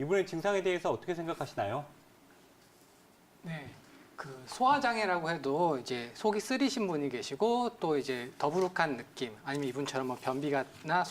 이분의 증상에 대해서 어떻게 생각하시나요? 네. 그 소화장애라고 해도 이제 속이 쓰리신 분이 계시고 또 이제 더부룩한 느낌 아니면 이분처럼 뭐 변비가나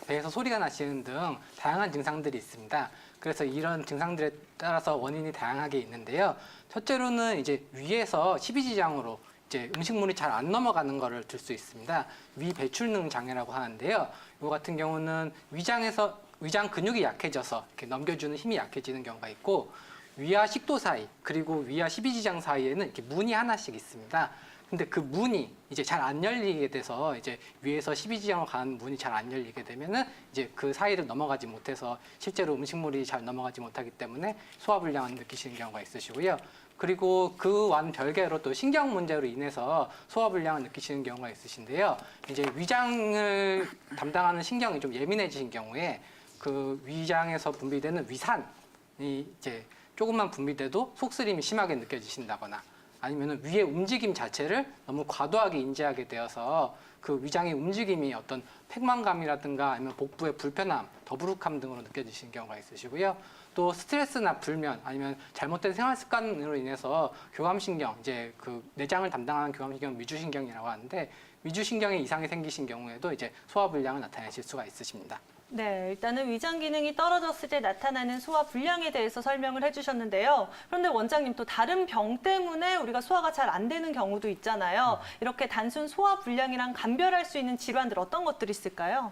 배에서 소리가 나시는 등 다양한 증상들이 있습니다. 그래서 이런 증상들에 따라서 원인이 다양하게 있는데요. 첫째로는 이제 위에서 십이지장으로 이제 음식물이 잘 안 넘어가는 거를 들 수 있습니다. 위 배출능 장애라고 하는데요. 이거 같은 경우는 위장 근육이 약해져서 이렇게 넘겨주는 힘이 약해지는 경우가 있고 위와 식도 사이 그리고 위와 십이지장 사이에는 이렇게 문이 하나씩 있습니다. 근데 그 문이 이제 잘 안 열리게 돼서 이제 위에서 십이지장으로 가는 문이 잘 안 열리게 되면은 이제 그 사이를 넘어가지 못해서 실제로 음식물이 잘 넘어가지 못하기 때문에 소화불량을 느끼시는 경우가 있으시고요. 그리고 그와는 별개로 또 신경 문제로 인해서 소화불량을 느끼시는 경우가 있으신데요. 이제 위장을 담당하는 신경이 좀 예민해지신 경우에 그 위장에서 분비되는 위산이 이제 조금만 분비돼도 속쓰림이 심하게 느껴지신다거나 아니면 위의 움직임 자체를 너무 과도하게 인지하게 되어서 그 위장의 움직임이 어떤 팽만감이라든가 아니면 복부의 불편함, 더부룩함 등으로 느껴지시는 경우가 있으시고요. 또 스트레스나 불면 아니면 잘못된 생활 습관으로 인해서 교감신경, 이제 그 내장을 담당하는 교감신경 미주신경이라고 하는데 미주신경에 이상이 생기신 경우에도 이제 소화불량을 나타내실 수가 있으십니다. 네, 일단은 위장 기능이 떨어졌을 때 나타나는 소화 불량에 대해서 설명을 해주셨는데요. 그런데 원장님 또 다른 병 때문에 우리가 소화가 잘 안 되는 경우도 있잖아요. 이렇게 단순 소화 불량이랑 감별할 수 있는 질환들 어떤 것들이 있을까요?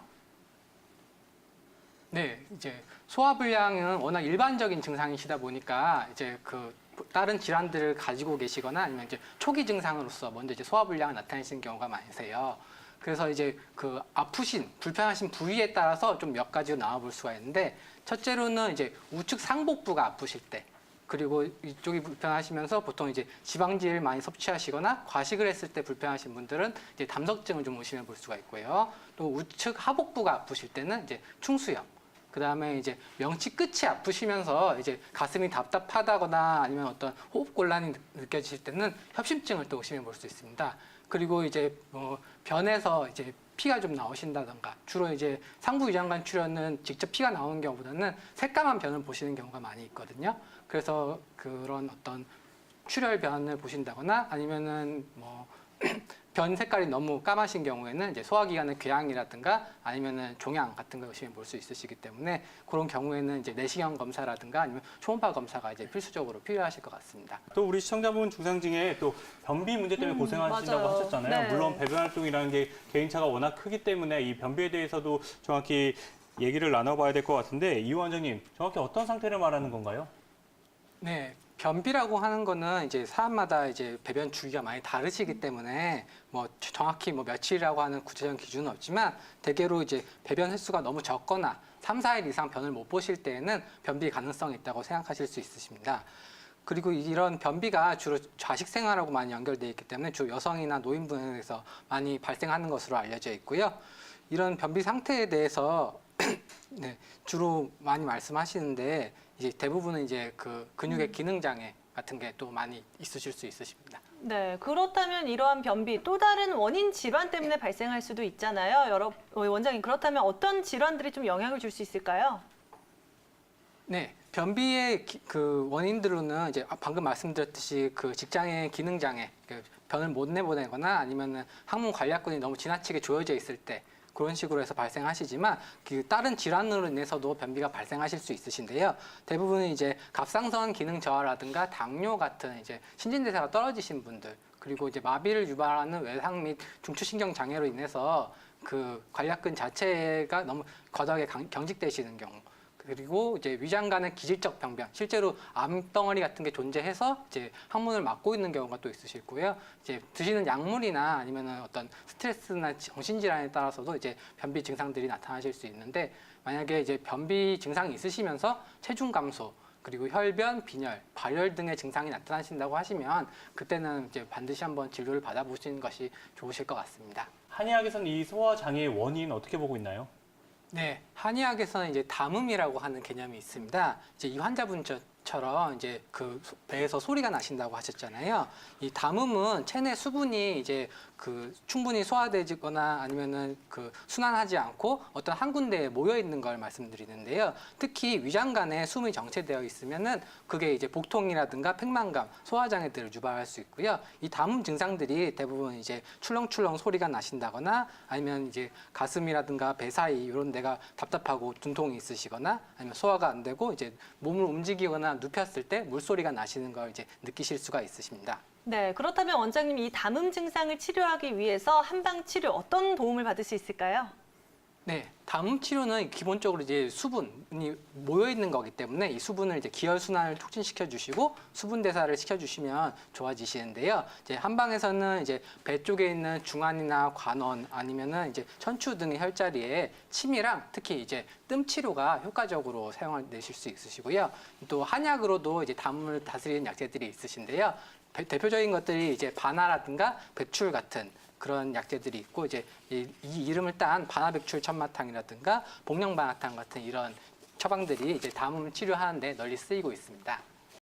네, 이제 소화불량은 워낙 일반적인 증상이시다 보니까 이제 그 다른 질환들을 가지고 계시거나 아니면 이제 초기 증상으로서 먼저 이제 소화불량을 나타내시는 경우가 많으세요. 그래서 이제 그 불편하신 부위에 따라서 좀 몇 가지로 나와볼 수가 있는데 첫째로는 이제 우측 상복부가 아프실 때 그리고 이쪽이 불편하시면서 보통 이제 지방질을 많이 섭취하시거나 과식을 했을 때 불편하신 분들은 이제 담석증을 좀 의심해 볼 수가 있고요. 또 우측 하복부가 아프실 때는 이제 충수염. 그 다음에 이제 명치 끝이 아프시면서 이제 가슴이 답답하다거나 아니면 어떤 호흡곤란이 느껴지실 때는 협심증을 또 의심해 볼 수 있습니다. 그리고 이제 변에서 이제 피가 좀 나오신다던가 주로 이제 상부위장관 출혈은 직접 피가 나오는 경우보다는 새까만 변을 보시는 경우가 많이 있거든요. 그래서 그런 어떤 출혈변을 보신다거나 아니면은 뭐 변 색깔이 너무 까마신 경우에는 이제 소화기관의 궤양이라든가 아니면은 종양 같은 걸 의심해 볼 수 있으시기 때문에 그런 경우에는 이제 내시경 검사라든가 아니면 초음파 검사가 이제 필수적으로 필요하실 것 같습니다. 또 우리 시청자분 증상 중에 또 변비 문제 때문에 고생하신다고 맞아요. 하셨잖아요. 네. 물론 배변 활동이라는 게 개인차가 워낙 크기 때문에 이 변비에 대해서도 정확히 얘기를 나눠봐야 될 것 같은데 이 원장님 정확히 어떤 상태를 말하는 건가요? 네, 변비라고 하는 거는 이제 사람마다 이제 배변 주기가 많이 다르시기 때문에 뭐 정확히 뭐 며칠이라고 하는 구체적인 기준은 없지만 대개로 이제 배변 횟수가 너무 적거나 3, 4일 이상 변을 못 보실 때에는 변비 가능성이 있다고 생각하실 수 있으십니다. 그리고 이런 변비가 주로 좌식 생활하고 많이 연결되어 있기 때문에 주로 여성이나 노인분에서 많이 발생하는 것으로 알려져 있고요. 이런 변비 상태에 대해서 네, 주로 많이 말씀하시는데 이제 대부분은 이제 그 근육의 기능 장애 같은 게 또 많이 있으실 수 있으십니다. 네, 그렇다면 이러한 변비 또 다른 원인 질환 때문에 발생할 수도 있잖아요. 원장님, 그렇다면 어떤 질환들이 좀 영향을 줄 수 있을까요? 네, 변비의 그 원인들로는 이제 방금 말씀드렸듯이 그 직장의 기능 장애, 그 변을 못 내보내거나 아니면은 항문 관략근이 너무 지나치게 조여져 있을 때 그런 식으로 해서 발생하시지만 그 다른 질환으로 인해서도 변비가 발생하실 수 있으신데요. 대부분은 이제 갑상선 기능 저하라든가 당뇨 같은 이제 신진대사가 떨어지신 분들 그리고 이제 마비를 유발하는 외상 및 중추신경 장애로 인해서 그 관략근 자체가 너무 과도하게 경직되시는 경우 그리고 이제 위장 간의 기질적 병변, 실제로 암덩어리 같은 게 존재해서 이제 항문을 막고 있는 경우가 또 있으시고요. 이제 드시는 약물이나 아니면은 어떤 스트레스나 정신질환에 따라서도 이제 변비 증상들이 나타나실 수 있는데 만약에 이제 변비 증상이 있으시면서 체중 감소, 그리고 혈변, 빈혈, 발열 등의 증상이 나타나신다고 하시면 그때는 이제 반드시 한번 진료를 받아보시는 것이 좋으실 것 같습니다. 한의학에서는 이 소화 장애의 원인 어떻게 보고 있나요? 네, 한의학에서는 이제 담음이라고 하는 개념이 있습니다. 이제 이 환자분 처럼 이제 그 배에서 소리가 나신다고 하셨잖아요. 이 담음은 체내 수분이 이제 그 충분히 소화되거나 아니면은 그 순환하지 않고 어떤 한 군데에 모여 있는 걸 말씀드리는데요. 특히 위장관에 숨이 정체되어 있으면은 그게 이제 복통이라든가 팽만감, 소화장애들을 유발할 수 있고요. 이 담음 증상들이 대부분 이제 출렁출렁 소리가 나신다거나 아니면 이제 가슴이라든가 배 사이 이런 데가 답답하고 두통이 있으시거나 아니면 소화가 안 되고 이제 몸을 움직이거나 눕혔을 때 물소리가 나시는 걸 이제 느끼실 수가 있으십니다. 네, 그렇다면 원장님 이 담음 증상을 치료하기 위해서 한방 치료 어떤 도움을 받을 수 있을까요? 네, 담음 치료는 기본적으로 이제 수분이 모여 있는 거기 때문에 이 수분을 이제 기혈 순환을 촉진시켜 주시고 수분 대사를 시켜 주시면 좋아지시는데요. 이제 한방에서는 이제 배 쪽에 있는 중안이나 관원 아니면은 이제 천추 등의 혈자리에 침이랑 특히 이제 뜸 치료가 효과적으로 사용되실 수 있으시고요. 또 한약으로도 이제 담음을 다스리는 약재들이 있으신데요. 대표적인 것들이 이제 바나라든가 백출 같은 그런 약재들이 있고 이제 이 이름을 딴 바나백출 천마탕이라든가 복령바나탕 같은 이런 처방들이 이제 담음을 치료하는데 널리 쓰이고 있습니다.